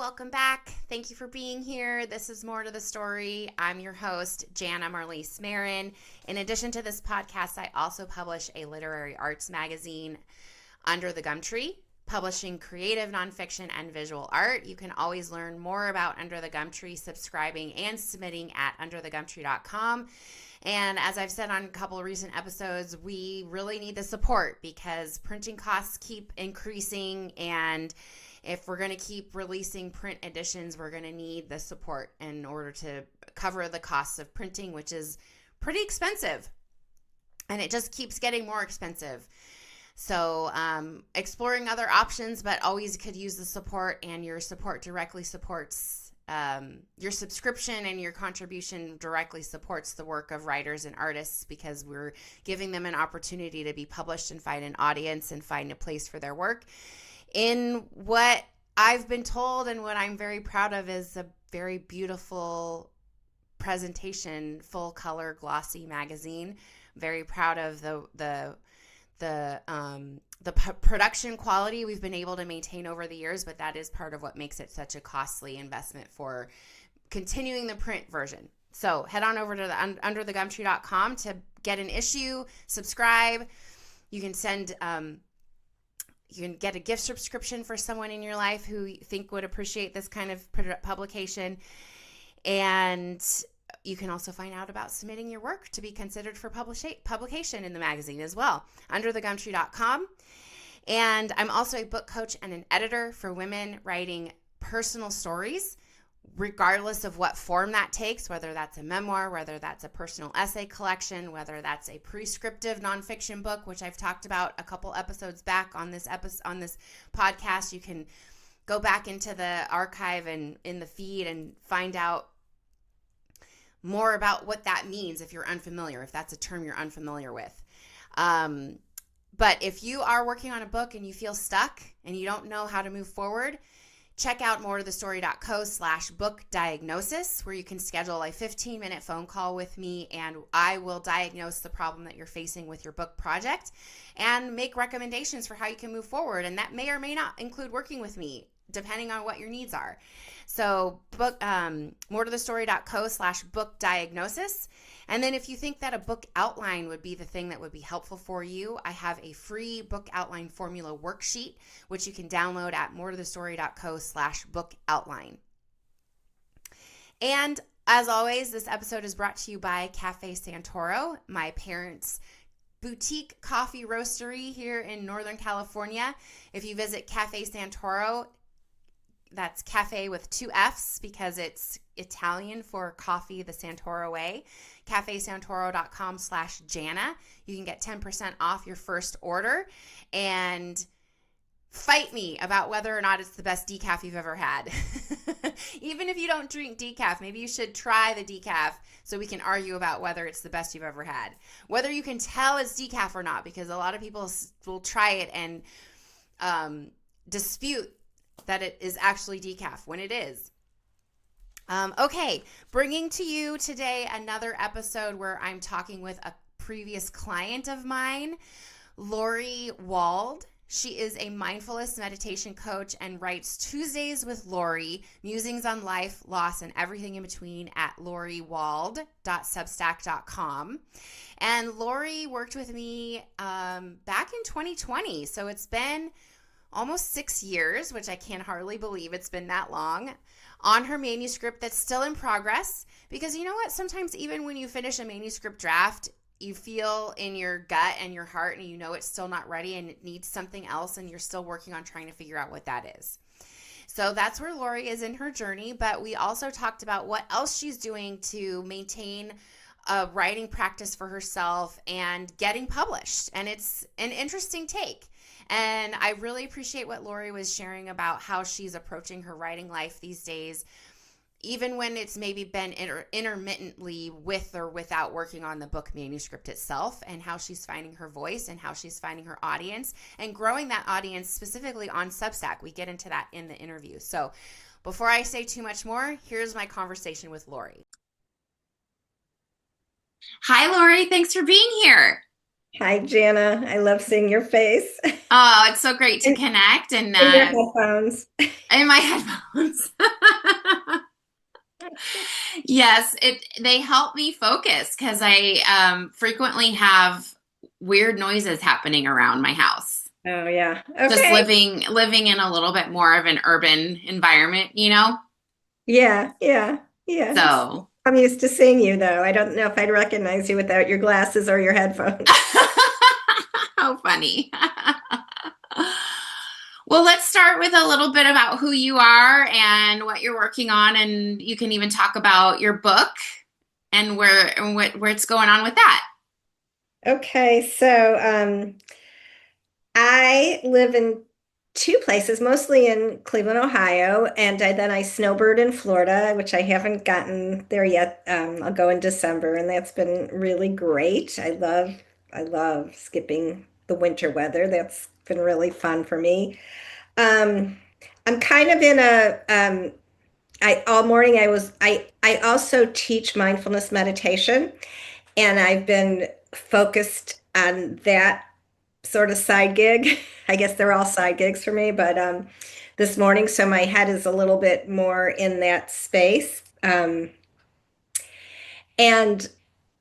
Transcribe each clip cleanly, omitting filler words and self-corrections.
welcome back. Thank you for being here. This is More to the Story. I'm your host, Janna Maron. In addition to this podcast, I also publish a literary arts magazine, Under the Gumtree, publishing creative nonfiction and visual art. You can always learn more about Under the Gumtree subscribing and submitting at underthegumtree.com. And as I've said on a couple of recent episodes, we really need the support because printing costs keep increasing, and if we're going to keep releasing print editions, we're going to need the support in order to cover the costs of printing, which is pretty expensive. And it just keeps getting more expensive. So exploring other options, but always could use the support, and your support directly supports your subscription, and your contribution directly supports the work of writers and artists because we're giving them an opportunity to be published and find an audience and find a place for their work. In what I've been told and what I'm very proud of is a very beautiful presentation, full color, glossy magazine. Very proud of the production quality we've been able to maintain over the years, but that is part of what makes it such a costly investment for continuing the print version. So head on over to underthegumtree.com to get an issue, subscribe. You can send you can get a gift subscription for someone in your life who you think would appreciate this kind of publication. And you can also find out about submitting your work to be considered for publication in the magazine as well, underthegumtree.com. And I'm also a book coach and an editor for women writing personal stories, regardless of what form that takes, whether that's a memoir, whether that's a personal essay collection, whether that's a prescriptive nonfiction book, which I've talked about a couple episodes back on this podcast. You can go back into the archive and in the feed and find out more about what that means if you're unfamiliar, if that's a term you're unfamiliar with. But if you are working on a book and you feel stuck and you don't know how to move forward, check out moretothestory.co/book diagnosis, where you can schedule a 15-minute phone call with me, and I will diagnose the problem that you're facing with your book project and make recommendations for how you can move forward. And that may or may not include working with me, depending on what your needs are. So moretothestory.co/book diagnosis. And then if you think that a book outline would be the thing that would be helpful for you, I have a free book outline formula worksheet, which you can download at moretothestory.co/book outline. And as always, this episode is brought to you by Cafe Santoro, my parents' boutique coffee roastery here in Northern California. If you visit Cafe Santoro, that's cafe with 2 F's because it's Italian for coffee the Santoro way. cafesantoro.com/Janna. You can get 10% off your first order and fight me about whether or not it's the best decaf you've ever had. Even if you don't drink decaf, maybe you should try the decaf so we can argue about whether it's the best you've ever had. Whether you can tell it's decaf or not, because a lot of people will try it and dispute that it is actually decaf when it is. Okay, bringing to you today another episode where I'm talking with a previous client of mine, Lori Wald. She is a mindfulness meditation coach and writes Tuesdays with Lori, musings on life, loss, and everything in between at loriwald.substack.com. And Lori worked with me back in 2020, so it's been almost 6 years, which I can hardly believe it's been that long, on her manuscript that's still in progress. Because you know what? Sometimes even when you finish a manuscript draft, you feel in your gut and your heart and you know it's still not ready and it needs something else, and you're still working on trying to figure out what that is. So that's where Lori is in her journey. But we also talked about what else she's doing to maintain a writing practice for herself and getting published. And it's an interesting take. And I really appreciate what Lori was sharing about how she's approaching her writing life these days, even when it's maybe been intermittently with or without working on the book manuscript itself, and how she's finding her voice and how she's finding her audience and growing that audience specifically on Substack. We get into that in the interview. So before I say too much more, here's my conversation with Lori. Hi, Lori. Thanks for being here. Hi, Janna. I love seeing your face Oh, it's so great to in, connect and in your headphones. in my headphones. Yes, they help me focus because I frequently have weird noises happening around my house. Oh, yeah. Just Okay. living in a little bit more of an urban environment, you know? Yeah, yeah, yeah. So, I'm used to seeing you, though. I don't know if I'd recognize you without your glasses or your headphones. how funny. Well, let's start with a little bit about who you are and what you're working on, and you can even talk about your book and where it's going on with that. Okay, so I live in two places, mostly in Cleveland, Ohio, and then I snowbird in Florida, which I haven't gotten there yet. I'll go in December, and that's been really great. I love skipping the winter weather. That's been really fun for me. Um, I'm kind of in a I all morning I also teach mindfulness meditation, and I've been focused on that sort of side gig. I guess they're all side gigs for me, but this morning, so my head is a little bit more in that space. And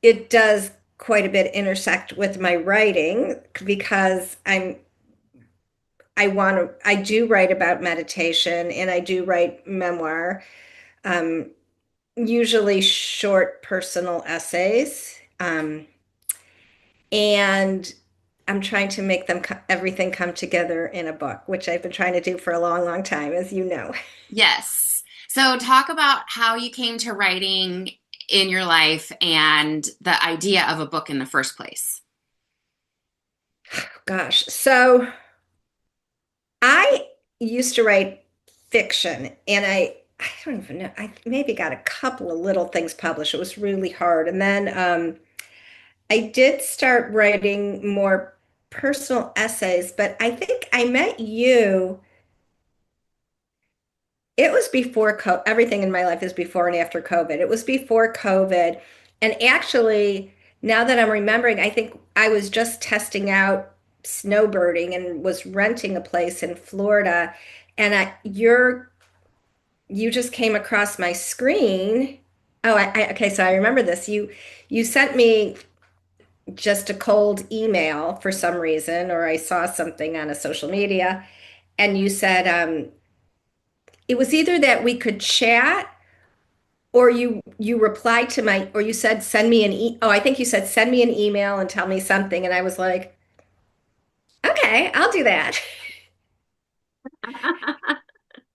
it does quite a bit intersect with my writing because I do write about meditation and I do write memoir, um, usually short personal essays. And I'm trying to make everything come together in a book, which I've been trying to do for a long, long time, as you know. Yes. So, talk about how you came to writing in your life and the idea of a book in the first place. Gosh, so I used to write fiction, and I don't even know. I maybe got a couple of little things published. It was really hard, and then I did start writing more personal essays. But I think I met you. It was before everything in my life is before and after COVID. It was before COVID. And actually, now that I'm remembering, I think I was just testing out snowbirding and was renting a place in Florida. And you just came across my screen. Oh, okay, so I remember this. You sent me just a cold email for some reason, or I saw something on a social media, and you said it was either that we could chat or you replied to my or you said send me I think you said send me an email and tell me something, and I was like, okay, I'll do that.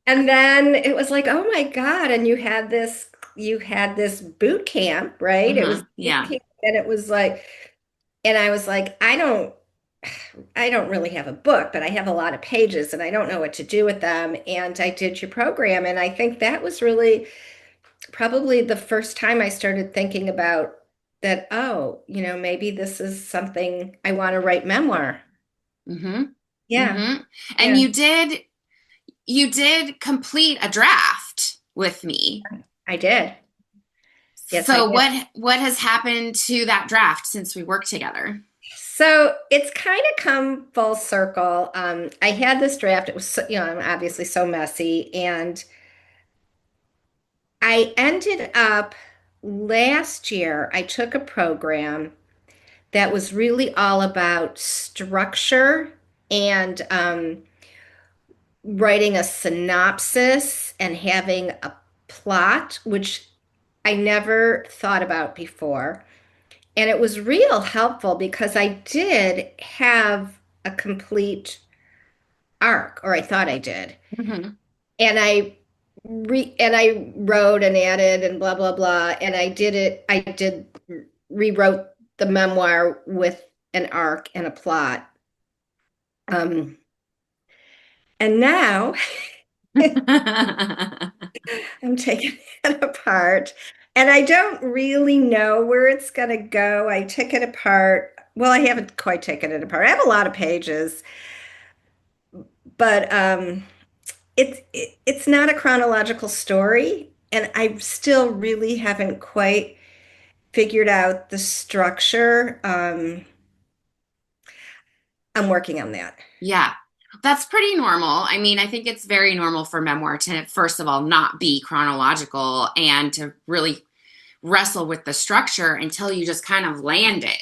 And then it was like, oh my God, and you had this boot camp, right? It was boot Yeah. camp, and it was like, and I was like, I don't really have a book, but I have a lot of pages and I don't know what to do with them. And I did your program, and I think that was really probably the first time I started thinking about that, oh, maybe this is something I want to write memoir. Mm-hmm. Yeah, Mm-hmm. And yeah, you did complete a draft with me. I did. Yes, I So did. what has happened to that draft since we worked together? So it's kind of come full circle. I had this draft. It was, obviously so messy. And I ended up last year, I took a program that was really all about structure and writing a synopsis and having a plot, which I never thought about before. And it was real helpful because I did have a complete arc, or I thought I did. Mm-hmm. And I wrote and added and blah blah blah. And I did rewrote the memoir with an arc and a plot. Um, and now I'm taking it apart, and I don't really know where it's going to go. I took it apart. Well, I haven't quite taken it apart. I have a lot of pages, but it's not a chronological story, and I still really haven't quite figured out the structure. I'm working on that. Yeah. That's pretty normal. I mean, I think it's very normal for memoir to, first of all, not be chronological and to really wrestle with the structure until you just kind of land it.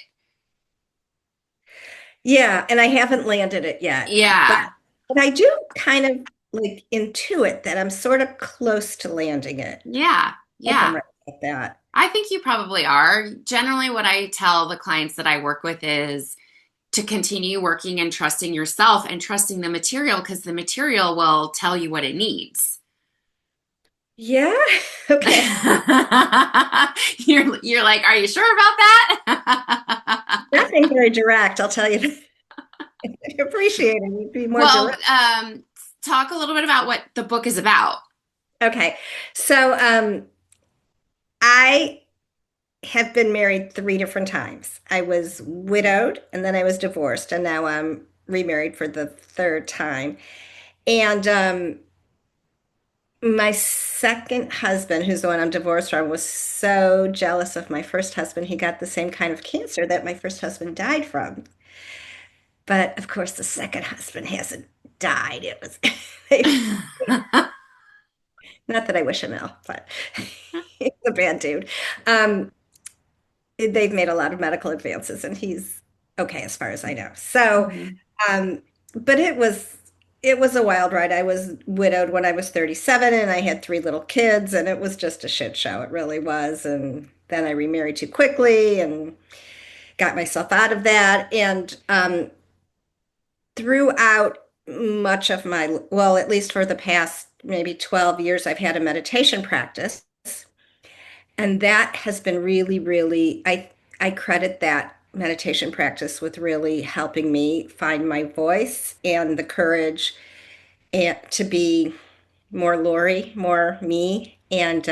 Yeah, and I haven't landed it yet, Yeah. but I do kind of like intuit that I'm sort of close to landing it. Yeah. I hope Yeah. I'm right about that. I think you probably are. Generally, what I tell the clients that I work with is to continue working and trusting yourself and trusting the material because the material will tell you what it needs. Yeah, okay. You're like, are you sure about that? Not being very direct, I'll tell you. I appreciate it. You'd be more Well, direct. talk a little bit about what the book is about. Okay. So I have been married three different times. I was widowed and then I was divorced, and now I'm remarried for the third time. And my second husband, who's the one I'm divorced from, was so jealous of my first husband. He got the same kind of cancer that my first husband died from. But of course, the second husband hasn't died. It was not that I wish him ill, but he's a bad dude. Um, they've made a lot of medical advances, and he's okay as far as I know. So, Mhm. um, but it was a wild ride. I was widowed when I was 37, and I had three little kids, and it was just a shit show. It really was. And then I remarried too quickly and got myself out of that. And throughout much of my, well, at least for the past maybe 12 years, I've had a meditation practice. And that has been really, really, I credit that meditation practice with really helping me find my voice and the courage and to be more Lori, more me. And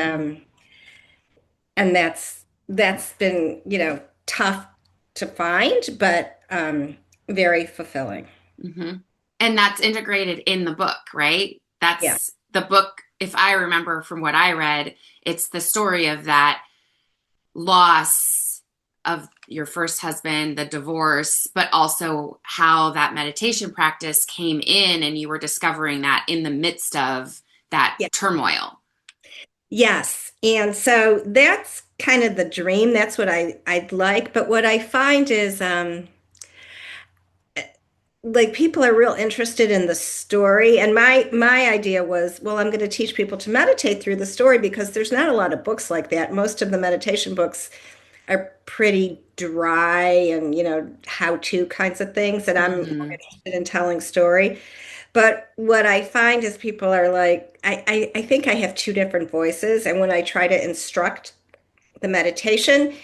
that's been, tough to find, but very fulfilling. Mm-hmm. And that's integrated in the book, right? Yeah. That's the book. If I remember from what I read, it's the story of that loss of your first husband, the divorce, but also how that meditation practice came in and you were discovering that in the midst of that Yeah. turmoil. Yes. And so that's kind of the dream. That's what I'd like. But what I find is like people are real interested in the story, and my idea was, well, I'm going to teach people to meditate through the story because there's not a lot of books like that. Most of the meditation books are pretty dry and how-to kinds of things, and I'm more Mm-hmm. interested in telling story. But what I find is people are like, I think I have two different voices, and when I try to instruct the meditation,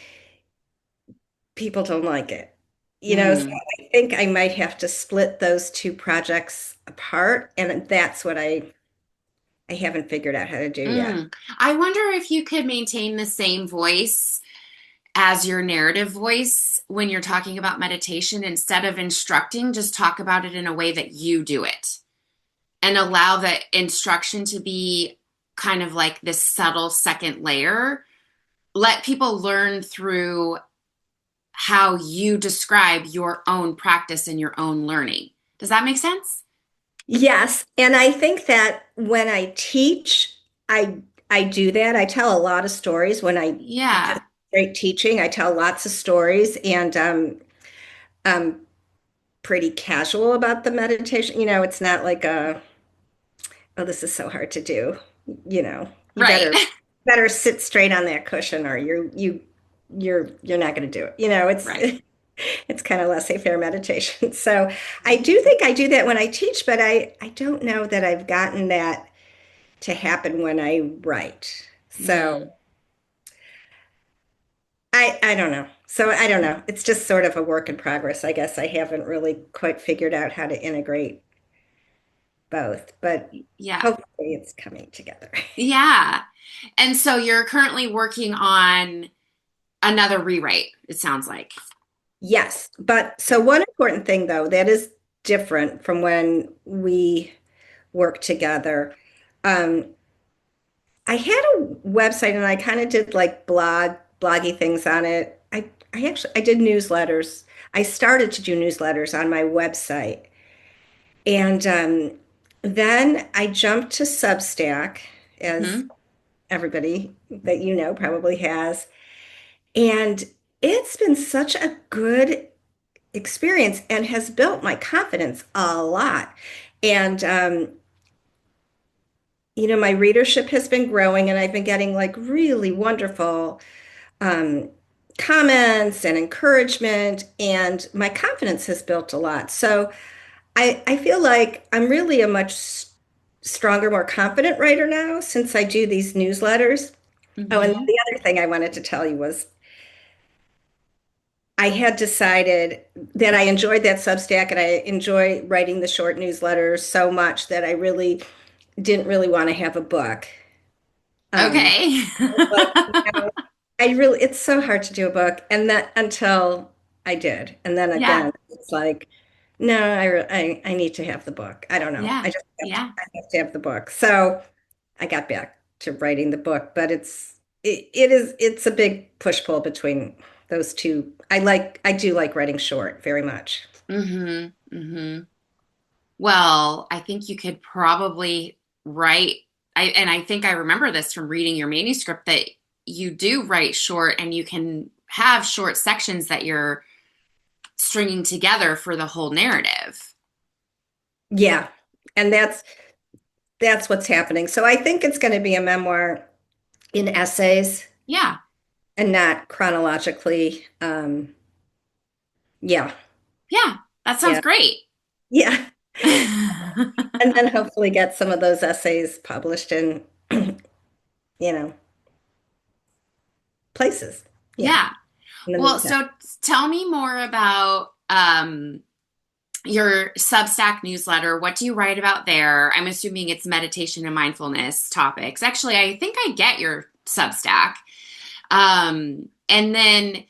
people don't like it. So Mm. I think I might have to split those two projects apart, and that's what I haven't figured out how to do yet. Mm. I wonder if you could maintain the same voice as your narrative voice when you're talking about meditation instead of instructing, just talk about it in a way that you do it and allow the instruction to be kind of like this subtle second layer. Let people learn through how you describe your own practice and your own learning. Does that make sense? Yes, and I think that when I teach, I do that. I tell a lot of stories when I just Yeah. straight teaching. I tell lots of stories, and I'm pretty casual about the meditation. It's not like oh, this is so hard to do. You Right. better sit straight on that cushion, or you're not going to do it. It's Right. it's kind of laissez-faire meditation. So I do think I do that when I teach, but I don't know that I've gotten that to happen when I write. So Mm. I don't know. So I don't know. It's just sort of a work in progress. I guess I haven't really quite figured out how to integrate both, but Yeah. hopefully it's coming together. Yeah. And so you're currently working on another rewrite, it sounds like. Yes, but so one important thing though that is different from when we worked together. Um, I had a website and I kind of did like bloggy things on it. I did newsletters. I started to do newsletters on my website. And then I jumped to Substack, as Hmm. everybody that you know probably has. And it's been such a good experience and has built my confidence a lot. And, my readership has been growing, and I've been getting like really wonderful um, comments and encouragement, and my confidence has built a lot. So I feel like I'm really a much stronger, more confident writer now since I do these newsletters. Oh, and Hmm. the other thing I wanted to tell you was I had decided that I enjoyed that Substack and I enjoy writing the short newsletters so much that I really didn't really want to have a book. Um, Okay. like, I really, it's so hard to do a book, and that until I did, and then Yeah. again, it's like, no, I need to have the book. I don't know. Yeah. Yeah. I have to have the book. So I got back to writing the book, but it's a big push pull between those two. I do like writing short very much. Hmm. Hmm. Well, I think you could probably write, and I think I remember this from reading your manuscript that you do write short and you can have short sections that you're stringing together for the whole narrative. Yeah. And that's what's happening. So I think it's going to be a memoir in essays Yeah. and not chronologically. Yeah. Yeah. That sounds Yeah. great. Yeah. And then hopefully get some of those essays published in, you know, places. Yeah. Yeah. In the Well, meantime. so tell me more about your Substack newsletter. What do you write about there? I'm assuming it's meditation and mindfulness topics. Actually, I think I get your Substack. And then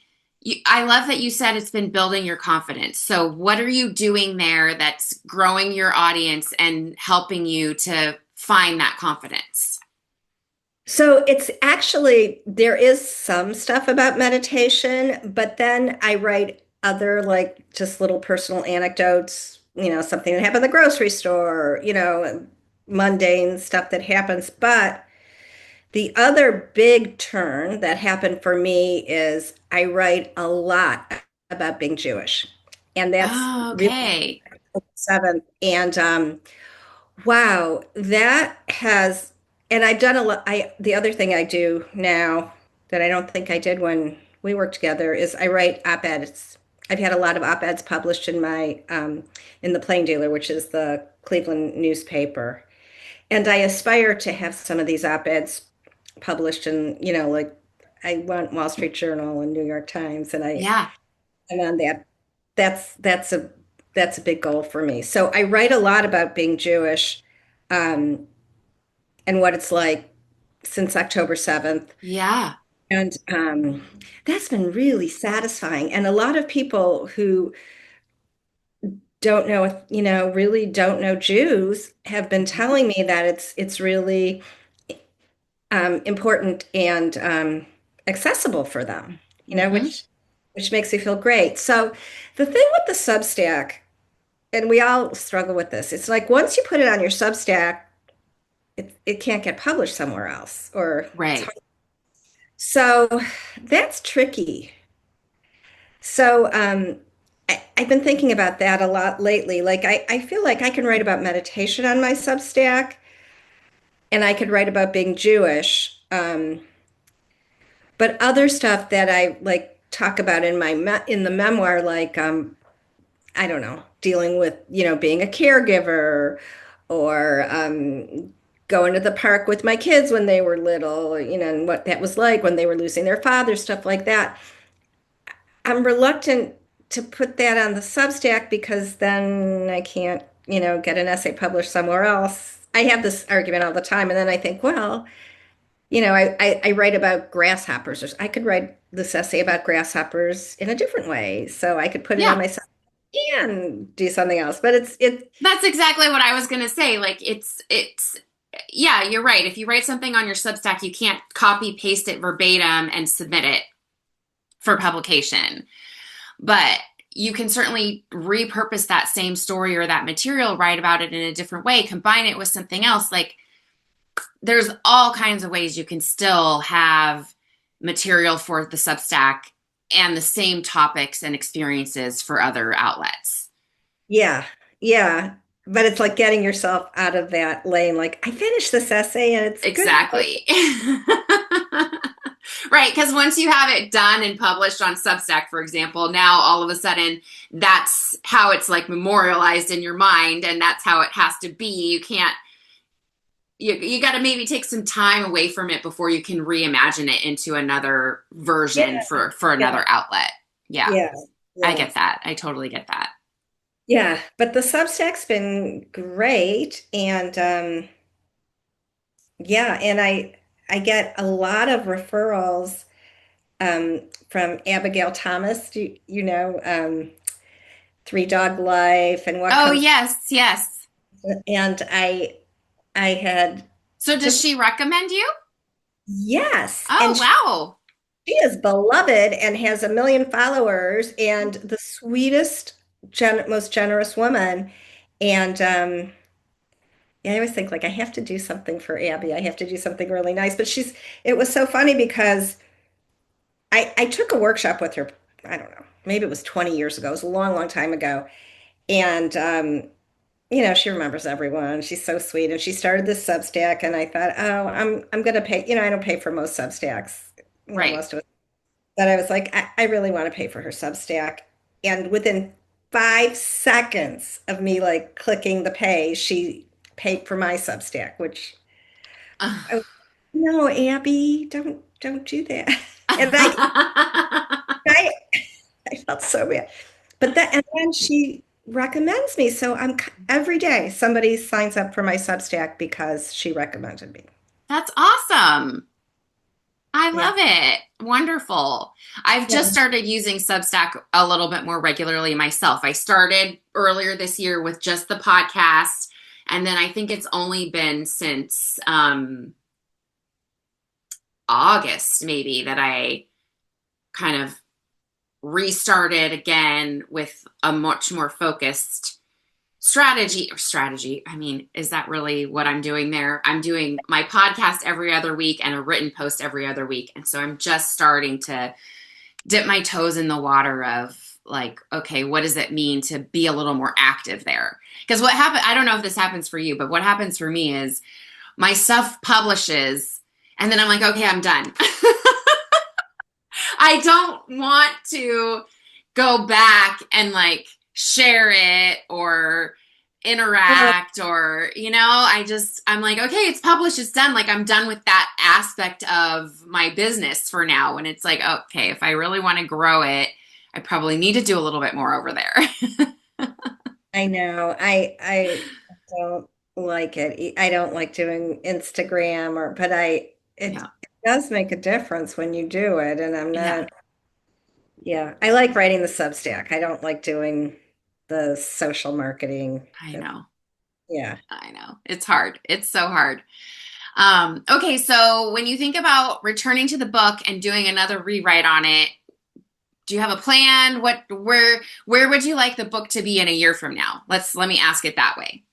I love that you said it's been building your confidence. So, what are you doing there that's growing your audience and helping you to find that confidence? So it's actually, there is some stuff about meditation, but then I write other like just little personal anecdotes, something that happened at the grocery store, mundane stuff that happens. But the other big turn that happened for me is I write a lot about being Jewish. And that's Oh, really okay. seventh. And wow, that has, and I've done a lot. The other thing I do now that I don't think I did when we worked together is I write op-eds. I've had a lot of op-eds published in the Plain Dealer, which is the Cleveland newspaper. And I aspire to have some of these op-eds published in, like I want Wall Street Journal and New York Times, and Yeah. I'm on that. That's that's a that's a big goal for me. So I write a lot about being Jewish, um, and what it's like since October 7th. Yeah. And that's been really satisfying. And a lot of people who don't know, really don't know Jews have been telling me that it's really important and accessible for them, Mm-hmm. which makes me feel great. So the thing with the Substack, and we all struggle with this, it's like once you put it on your Substack, it can't get published somewhere else, or it's Right. hard. So that's tricky. So I've been thinking about that a lot lately. Like I feel like I can write about meditation on my Substack, and I could write about being Jewish. But other stuff that I like talk about in the memoir, like I don't know, dealing with being a caregiver, or going to the park with my kids when they were little, and what that was like when they were losing their father, stuff like that. I'm reluctant to put that on the Substack because then I can't, get an essay published somewhere else. I have this argument all the time, and then I think, well, I write about grasshoppers, or I could write this essay about grasshoppers in a different way. So I could put it on Yeah. my site and do something else. But it's That's exactly what I was going to say. Like yeah, you're right. If you write something on your Substack, you can't copy paste it verbatim and submit it for publication. But you can certainly repurpose that same story or that material, write about it in a different way, combine it with something else. Like there's all kinds of ways you can still have material for the Substack and the same topics and experiences for other outlets. Yeah, yeah. But it's like getting yourself out of that lane. Like, I finished this essay and it's good. Exactly. Right, because once you have it done and published on Substack, for example, now all of a sudden that's how it's like memorialized in your mind, and that's how it has to be. You can't, you got to maybe take some time away from it before you can reimagine it into another Yeah, version for yeah, another outlet. Yeah, yeah, I yeah. get that. I totally get that. Yeah, but the Substack's been great, and yeah, and I get a lot of referrals from Abigail Thomas. You know, Three Dog Life and What Oh, Comes, yes, yes. and I had So does just she recommend you? yes, Oh, and wow. she is beloved and has a million followers and the sweetest, most generous woman. And yeah, I always think like I have to do something for Abby. I have to do something really nice. But it was so funny because I took a workshop with her, I don't know, maybe it was 20 years ago. It was a long, long time ago. And she remembers everyone. She's so sweet. And she started this Substack and I thought, oh, I'm gonna pay, I don't pay for most Substacks, Right. most of it. But I was like, I really want to pay for her Substack. And within 5 seconds of me like clicking the pay, she paid for my Substack, which I was, no, Abby, don't do that. And I, I felt so bad. And then she recommends me. So every day somebody signs up for my Substack because she recommended me. That's awesome. I Yeah. love it. Wonderful. I've Yeah. just started using Substack a little bit more regularly myself. I started earlier this year with just the podcast, and then I think it's only been since August maybe that I kind of restarted again with a much more focused strategy. I mean, is that really what I'm doing there? I'm doing my podcast every other week and a written post every other week. And so I'm just starting to dip my toes in the water of like, okay, what does it mean to be a little more active there? Because what happened, I don't know if this happens for you, but what happens for me is my stuff publishes and then I'm like, okay, I'm done. I don't want to go back and like share it or interact or I'm like, okay, it's published, it's done. Like I'm done with that aspect of my business for now. And it's like, okay, if I really want to grow it, I probably need to do a little bit more over there. I know. I don't like it. I don't like doing Instagram but Yeah. it does make a difference when you do it. And I'm Yeah. not, yeah, I like writing the Substack. I don't like doing the social marketing. I know. Yeah. I know. It's hard. It's so hard. Okay, so when you think about returning to the book and doing another rewrite on it, do you have a plan? Where would you like the book to be in a year from now? Let me ask it that way.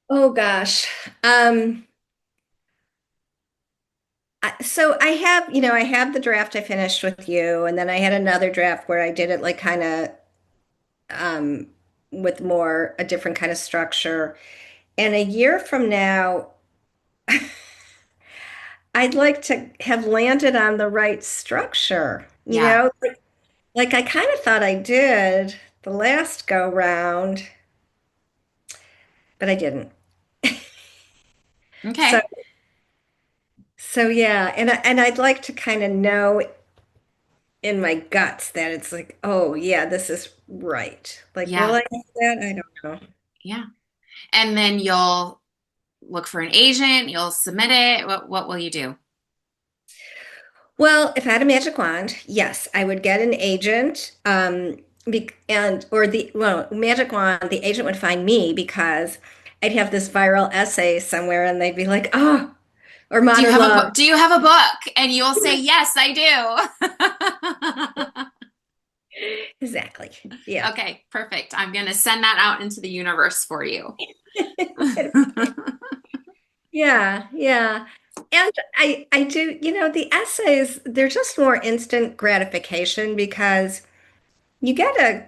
Oh gosh. Um, so I have the draft I finished with you, and then I had another draft where I did it like kind of um with more a different kind of structure. And a year from now, I'd like to have landed on the right structure, Yeah. Like I kind of thought I did the last go round, but I didn't. So, Okay. so yeah, and I'd like to kind of know in my guts that it's like, oh yeah, this is right. Like, will Yeah. I do that? I don't know. Yeah. And then you'll look for an agent, you'll submit it. What will you do? Well, if I had a magic wand, yes, I would get an agent. And or the well, magic wand, the agent would find me because I'd have this viral essay somewhere, and they'd be like, oh, or modern love. Do you have a book? And you'll say, "Yes, I do." Exactly. Yeah. Okay, perfect. I'm going to send that out into the universe for you. Yeah, yeah. And I do, the essays, they're just more instant gratification because you get a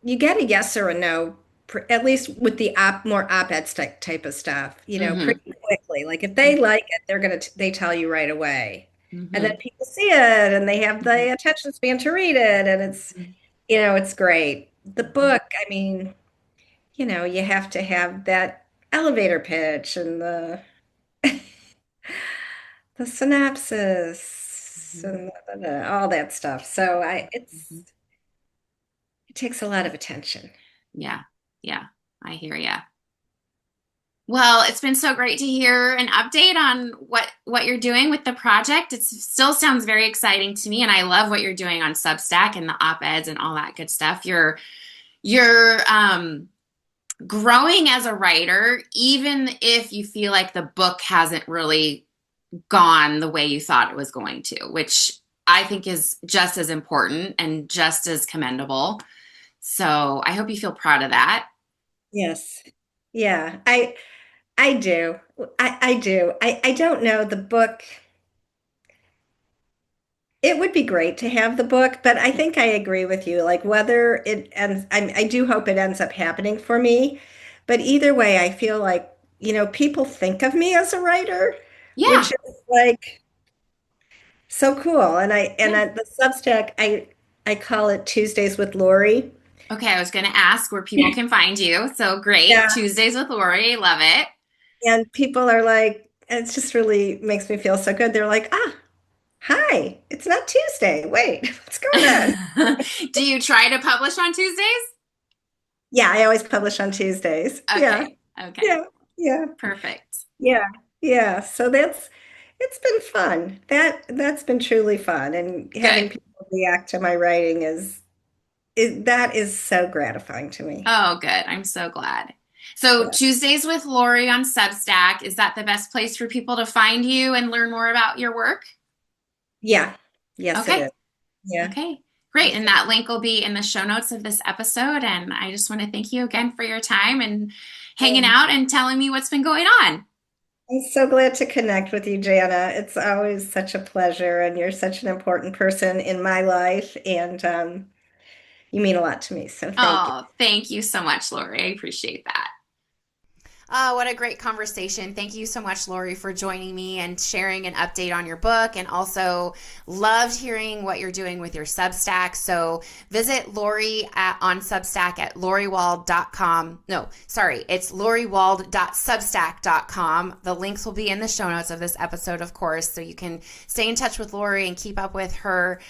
you get a yes or a no, at least with the more op-ed type of stuff, Hmm. pretty quickly. Like if they like it, they tell you right away. And then Hmm. people see it and they have the attention span to read it and it's great. The book, I mean, you have to have that elevator pitch and the synopsis Hmm. and all that stuff. So Hmm. it takes a lot of attention. Yeah, yeah, I hear ya. Well, it's been so great to hear an update on what you're doing with the project. It still sounds very exciting to me, and I love what you're doing on Substack and the op-eds and all that good stuff. You're growing as a writer, even if you feel like the book hasn't really gone the way you thought it was going to, which I think is just as important and just as commendable. So I hope you feel proud of that. Yes. Yeah, I do. I do. I don't know the book. It would be great to have the book, but I think I agree with you. Like whether it ends, I do hope it ends up happening for me. But either way, I feel like, people think of me as a writer, which Yeah. is like so cool. Yeah. The Substack, I call it Tuesdays with Lori. Okay, I was going to ask where people can find you. So great. Yeah. Tuesdays with Lori. Love it. And people are like, it's just really makes me feel so good. They're like, hi, it's not Tuesday. Wait, what's going on? Do you try to publish on Tuesdays? Yeah, I always publish on Tuesdays. Yeah, Okay. Okay. yeah, yeah, Perfect. yeah, yeah. So it's been fun. That's been truly fun. And having Good. people react to my writing that is so gratifying to me. Oh, good. I'm so glad. So Yeah. Tuesdays with Lori on Substack, is that the best place for people to find you and learn more about your work? Yeah. Yes, it Okay. is. Yeah. Okay. Great. Yes, And that link will be in the show notes of this episode. And I just want to thank you again for your time and hanging it out and telling me what's been going on. I'm so glad to connect with you, Janna. It's always such a pleasure, and you're such an important person in my life, and you mean a lot to me. So thank you. Oh, thank you so much, Lori. I appreciate that. Oh, what a great conversation. Thank you so much, Lori, for joining me and sharing an update on your book. And also loved hearing what you're doing with your Substack. So visit Lori on Substack at loriwald.com. No, sorry, it's loriwald.substack.com. The links will be in the show notes of this episode, of course, so you can stay in touch with Lori and keep up with her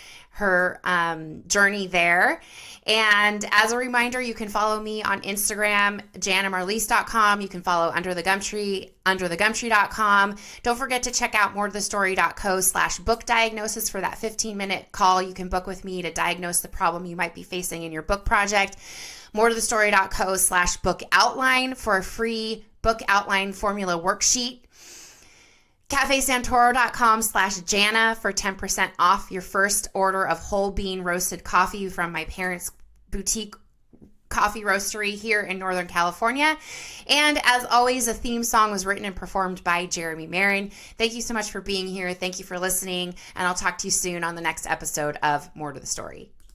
journey there. And as a reminder, you can follow me on Instagram, jannamarlise.com. You can follow Under the Gumtree, underthegumtree.com. Don't forget to check out morethestory.co/book diagnosis for that 15-minute call you can book with me to diagnose the problem you might be facing in your book project. morethestory.co/book outline for a free book outline formula worksheet. cafesantoro.com/Janna for 10% off your first order of whole bean roasted coffee from my parents' boutique coffee roastery here in Northern California. And as always, a theme song was written and performed by Jeremy Maron. Thank you so much for being here. Thank you for listening. And I'll talk to you soon on the next episode of More to the Story.